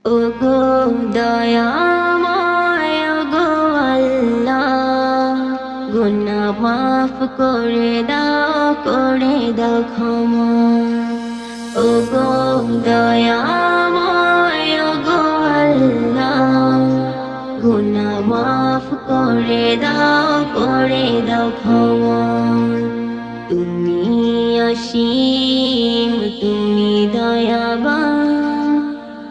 ওগো দয়াময় ওগো আল্লাহ, গুনাহ মাফ করে দাও ক্ষমা। ওগো দয়াময় ওগো আল্লাহ, গুনাহ মাফ করে দাও ক্ষমা। তুমি অসীম তুমি দয়াবান,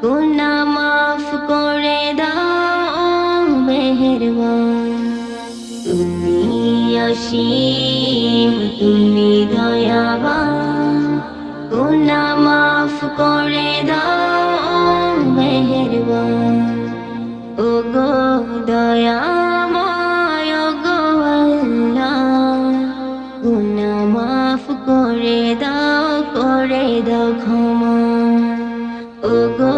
গুনাহ মাফ করে দাও মেহেরবান। তুমি অসীম তুমি দয়াবান, গুনাহ মাফ করে দাও মেহেরবান। ওগো দয়াময় ওগো আল্লাহ, গুনাহ মাফ করে দাও ক্ষমা। ওগো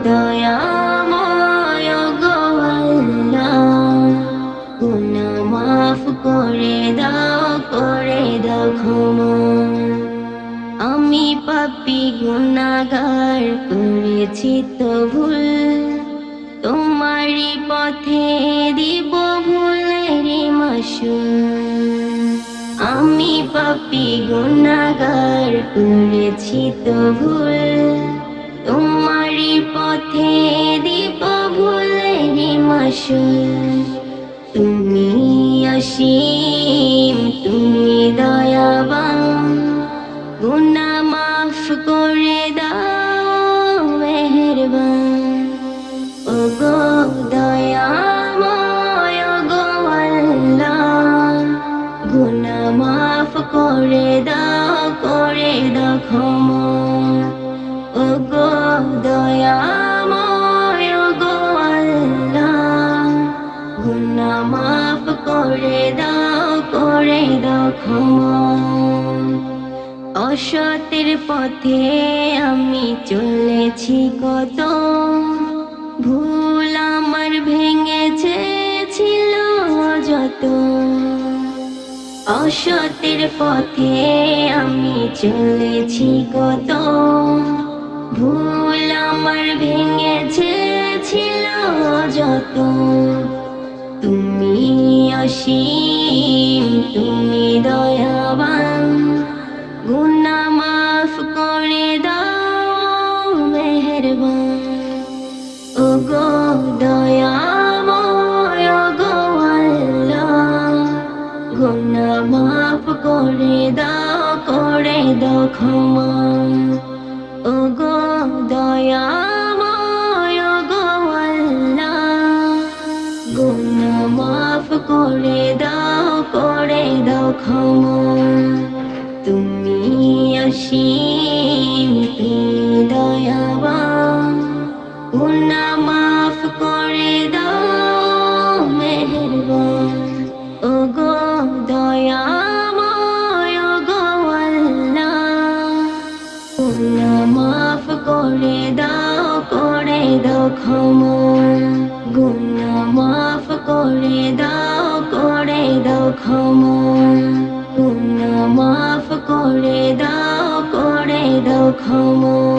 দয়াময় ওগো আল্লাহ, গুনাহ মাফ করে দাও ক্ষমা। আমি পাপী গুনাহগার করেছি তো ভুল, তোমারই পথে দিব ভুলের মাসুল। আমি পাপী গুনাহগার করেছি তো ভুল, তোমারই পথে দিব ভুলের মাসুল। তুমি অসীম তুমি দয়াবান, গুনাহ মাফ করে দাও মেহেরবান। ওগো দয়াময় ওগো আল্লাহ, গুনাহ মাফ করে দাও ক্ষমা। ওগো দয়াময় ওগো আল্লাহ, গুনাহ মাফ করে দাও ক্ষমা। অসতের পথে আমি চলেছি কত, ভুল আমার ভেঙেছে ছিল যত। অসতের পথে আমি চলেছি কত, ভুল আমার ভেঙেছে ছিল যত। তুমি অসীম তুমি দয়াবান, গুনাহ মাফ করে দাও মেহেরবান। ওগো দয়াময় ওগো আল্লাহ, গুনাহ মাফ করে দাও ক্ষমা। ওগো দয়াময় ওগো আল্লাহ, গুনাহ মাফ করে দাও ক্ষমা। তুমি অসীম তুমি দয়াবান, গুনাহ মাফ করে দাও মেহেরবান। ওগো দয়াময় ওগো আল্লাহ, গুনাহ মাফ করে দাও ক্ষমা। গুনাহ মাফ করে দাও ক্ষমা। গুনাহ মাফ করে দাও ক্ষমা।